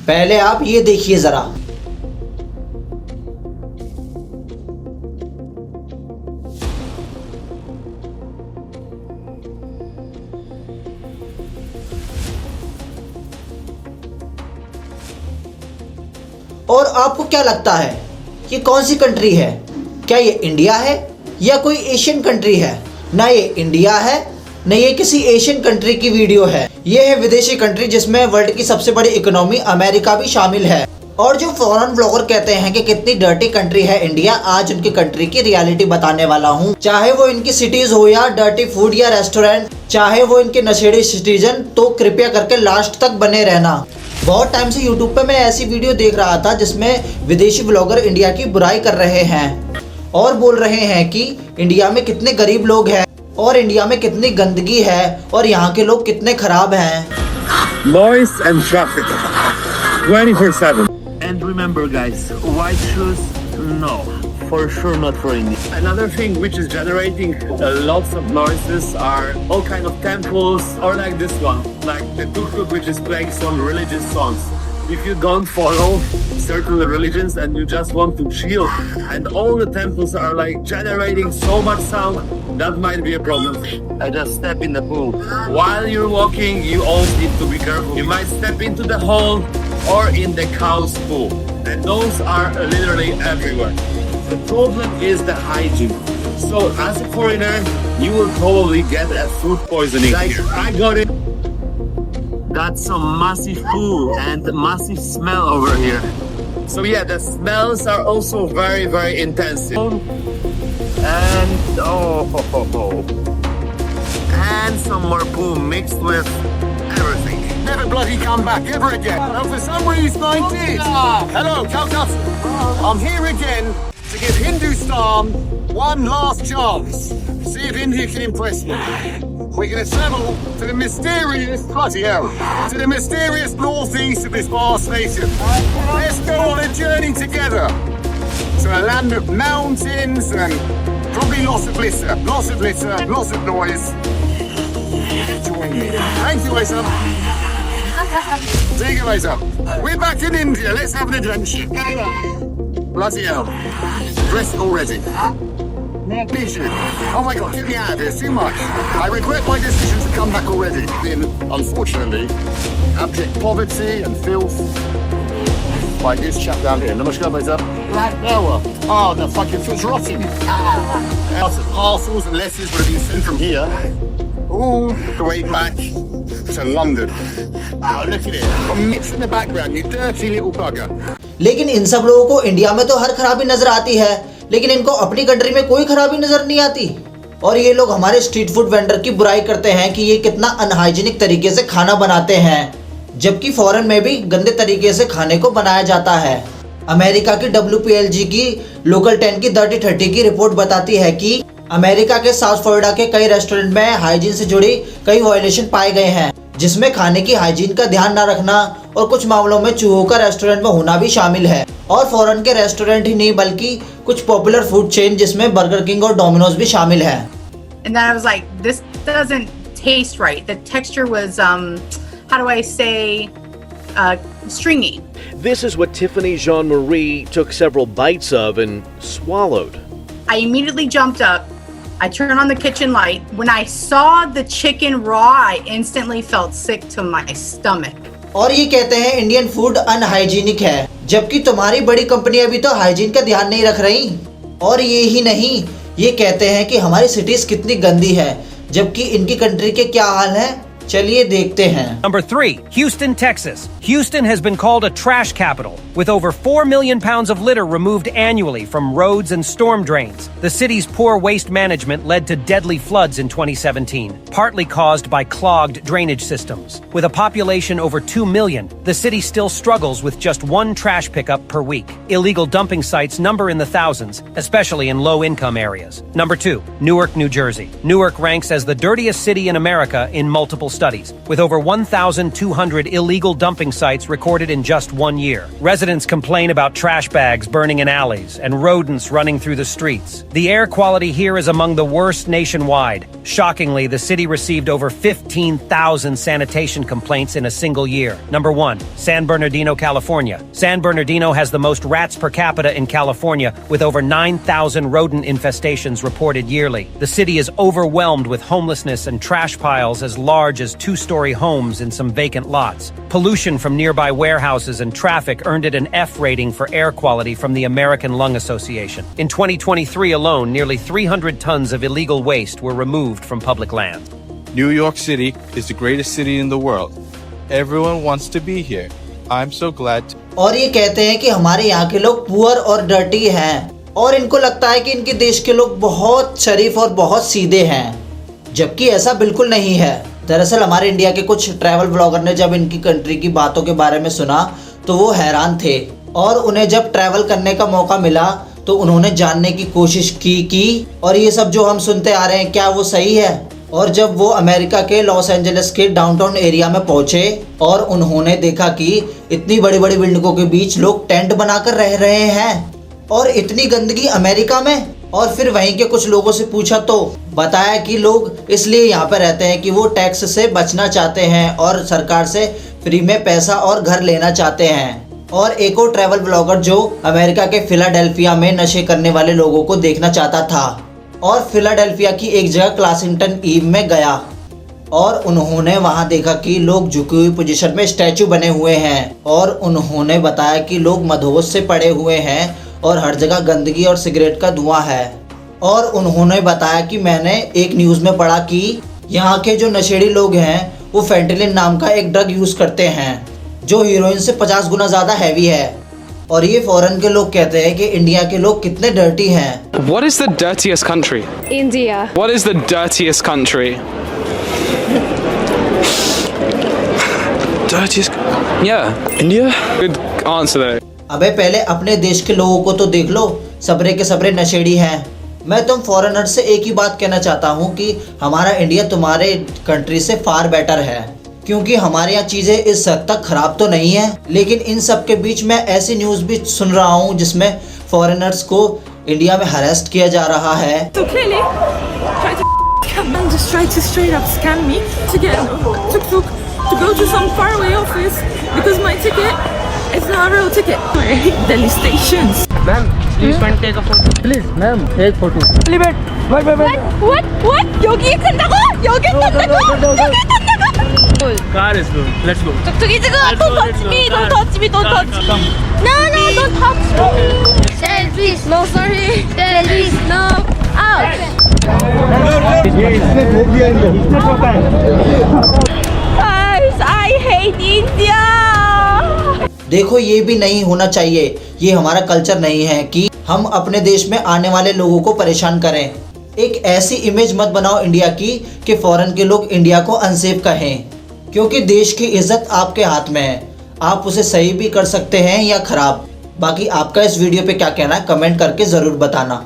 पहले आप ये देखिए जरा। और आपको क्या लगता है ये कौन सी कंट्री है? क्या ये इंडिया है या कोई एशियन कंट्री है? ना ये इंडिया है न ये किसी एशियन कंट्री की वीडियो है। ये है विदेशी कंट्री जिसमें वर्ल्ड की सबसे बड़ी इकोनॉमी अमेरिका भी शामिल है। और जो फॉरेन ब्लॉगर कहते हैं कि कितनी डर्टी कंट्री है इंडिया, आज उनकी कंट्री की रियलिटी बताने वाला हूँ। चाहे वो इनकी सिटीज हो या डर्टी फूड या रेस्टोरेंट, चाहे वो इनके नशेड़ी सिटीजन, तो कृपया करके लास्ट तक बने रहना। बहुत टाइम से यूट्यूब पे मैं ऐसी वीडियो देख रहा था जिसमें विदेशी ब्लॉगर इंडिया की बुराई कर रहे हैं और बोल रहे हैं कि इंडिया में कितने गरीब लोग हैं और इंडिया में कितनी गंदगी है और यहाँ के लोग कितने खराब हैं। Noise and traffic 24/7. And remember guys, white shoes, no, for sure not for India. Another thing which is generating lots of noises are all kind of temples, or like this one, like the tuk-tuk which is playing some religious songs. If you don't follow certain religions and you just want to chill and all the temples are like generating so much sound, that might be a problem. I just step in the pool. While you're walking, you always need to be careful. You might step into the hole or in the cow's pool. And those are literally everywhere. The problem is the hygiene. So as a foreigner, you will probably get a food poisoning. Like I got it. That's some massive poo and massive smell over here. So yeah, the smells are also very, very intensive. And and some more poo mixed with everything. Never bloody come back ever again. Now for some reason I did. Hello, Calcutta. I'm here again to give Hindustan one last chance. See if India can impress me. We're going to travel to the mysterious, bloody hell, to the mysterious northeast of this vast nation. Let's go on a journey together to a land of mountains and probably lots of glitter, lots of noise. Join me. Thank you, Aisa. Take it, Aisa. We're back in India. Let's have an adventure. Bloody hell. Dressed already. Vision. Oh my god, get me out of here, it's too much. I regret my decision to come back already. In, unfortunately, abject poverty and filth. Like this chap down here. Namaskar, Baisa. Black Noah. Oh, the fucking food's rotting. Lots of parcels and letters would have been sent from here. All the way back to London. Oh, look at it. Got mitts in the background, you dirty little bugger. लेकिन इन सब लोगों को India में तो हर खराबी नजर आती है, लेकिन इनको अपनी कंट्री में कोई खराबी नजर नहीं आती। और ये लोग हमारे स्ट्रीट फूड वेंडर की बुराई करते हैं कि ये कितना अनहाइजीनिक तरीके से खाना बनाते हैं, जबकि फॉरेन में भी गंदे तरीके से खाने को बनाया जाता है। अमेरिका की WPLG की लोकल 10 की 3030 की रिपोर्ट बताती है कि अमेरिका के साउथ फ्लोरिडा के कई रेस्टोरेंट में हाइजीन से जुड़ी कई वायलेशन पाए गए हैं, जिसमें खाने की हाइजीन का ध्यान न रखना और कुछ मामलों में चूहों का रेस्टोरेंट में होना भी शामिल है। और फॉरेन के रेस्टोरेंट ही नहीं बल्कि कुछ पॉपुलर फूड चेन जिसमें बर्गर किंग और डोमिनोज भी शामिल है। And then I was like, this doesn't taste right. The texture was, how do I say, stringy. This is what Tiffany Jean-Marie took several bites of and swallowed. I immediately jumped up. I turned on the kitchen light. When I saw the chicken raw, I instantly felt sick to my stomach. और ये कहते हैं Indian food unhygienic है, जबकि तुम्हारी बड़ी कंपनियां भी तो हाइजीन का ध्यान नहीं रख रही। और ये ही नहीं, ये कहते हैं कि हमारी सिटीज कितनी गंदी है, जबकि इनकी कंट्री के क्या हाल है, चलिए देखते हैं। Number 3, Houston, Texas. Houston has been called a trash capital, with over 4 million pounds of litter removed annually from roads and storm drains. The city's poor waste management led to deadly floods in 2017, partly caused by clogged drainage systems. With a population over 2 million, the city still struggles with just one trash pickup per week. Illegal dumping sites number in the thousands, especially in low-income areas. Number 2, Newark, New Jersey. Newark ranks as the dirtiest city in America in multiple studies, with over 1,200 illegal dumping sites recorded in just 1 year. Residents complain about trash bags burning in alleys and rodents running through the streets. The air quality here is among the worst nationwide, Shockingly, the city received over 15,000 sanitation complaints in a single year. Number 1, San Bernardino, California. San Bernardino has the most rats per capita in California, with over 9,000 rodent infestations reported yearly. The city is overwhelmed with homelessness and trash piles as large as 2-story homes in some vacant lots. Pollution from nearby warehouses and traffic earned it an F rating for air quality from the American Lung Association. In 2023 alone, nearly 300 tons of illegal waste were removed from public lands. New York City is the greatest city in the world. Everyone wants to be here. I'm so glad. और ये कहते हैं कि हमारे यहाँ के लोग poor और डर्टी हैं और इनको लगता है कि इनके देश के लोग बहुत शरीफ और बहुत सीधे हैं, जबकि ऐसा बिल्कुल नहीं है। दरअसल हमारे इंडिया के कुछ ट्रैवल ब्लॉगर ने जब इनकी कंट्री की बातों के बारे में सुना तो वो हैरान थे और उन्हें जब ट्रैवल करने का मौका मिला तो उन्होंने जानने की कोशिश की और ये सब जो हम सुनते आ रहे हैं क्या वो सही है। और जब वो अमेरिका के लॉस एंजलिस के डाउनटाउन एरिया में पहुंचे और उन्होंने देखा कि इतनी बड़ी बड़ी बिल्डिंगों के बीच लोग टेंट बनाकर रह रहे हैं और इतनी गंदगी अमेरिका में, और फिर वहीं के कुछ लोगों से पूछा तो बताया कि लोग इसलिए यहाँ पे रहते हैं कि वो टैक्स से बचना चाहते हैं और सरकार से फ्री में पैसा और घर लेना चाहते हैं। और एक और ट्रैवल ब्लॉगर जो अमेरिका के फिलाडेल्फिया में नशे करने वाले लोगों को देखना चाहता था और फिलाडेल्फिया की एक जगह क्लासिंगटन ईव में गया और उन्होंने वहां देखा कि लोग झुकी हुई पोजीशन में स्टैचू बने हुए हैं और उन्होंने बताया कि लोग मदहोश से पड़े हुए हैं और हर जगह गंदगी और सिगरेट का धुआं है। और उन्होंने बताया कि मैंने एक न्यूज़ में पढ़ा कि यहाँ के जो नशेड़ी लोग हैं वो फेंटानिल नाम का एक ड्रग यूज़ करते हैं जो हीरोइन से 50 गुना ज़्यादा हैवी है। और ये फॉरेन के लोग कहते हैं कि इंडिया के लोग कितने डर्टी हैं। What is the dirtiest country? India. What is the dirtiest country? Dirtiest? Yeah. India? Good answer though. अबे पहले अपने देश के लोगों को तो देख लो, सबरे के सबरे नशेड़ी हैं। मैं तुम फॉरेनर से एक ही बात कहना चाहता हूँ कि हमारा इंडिया तुम्हारे कंट्री से फार बेटर है, क्योंकि हमारे यहाँ चीज़ें इस हद तक ख़राब तो नहीं है। लेकिन इन सब के बीच मैं ऐसी न्यूज़ भी सुन रहा हूँ जिसमें फॉरेनर्स को इंडिया में हरेस्ट किया जा रहा है। So clearly, try to man just tried to straight up scam me to get tuk-tuk to go to some faraway office because my ticket is not a real ticket. I hate Delhi stations. Ma'am, please can take a photo. Please, ma'am, take photo. Leave it. What? Yogi kanda ko? Yogi kanda ko? Car is good. Let's go. Tuk-tuk is good. Don't touch me. Don't touch me. Don't touch me. No, don't touch me. Dad, please. No, sorry. Dad, please. No. Out. Guys, I hate India. देखो ये भी नहीं होना चाहिए, ये हमारा culture नहीं है कि हम अपने देश में आने वाले लोगों को परेशान करें। एक ऐसी इमेज मत बनाओ इंडिया की कि फॉरेन के लोग इंडिया को अनसेफ कहें, क्योंकि देश की इज्जत आपके हाथ में है। आप उसे सही भी कर सकते हैं या खराब। बाकी आपका इस वीडियो पे क्या कहना है कमेंट करके ज़रूर बताना।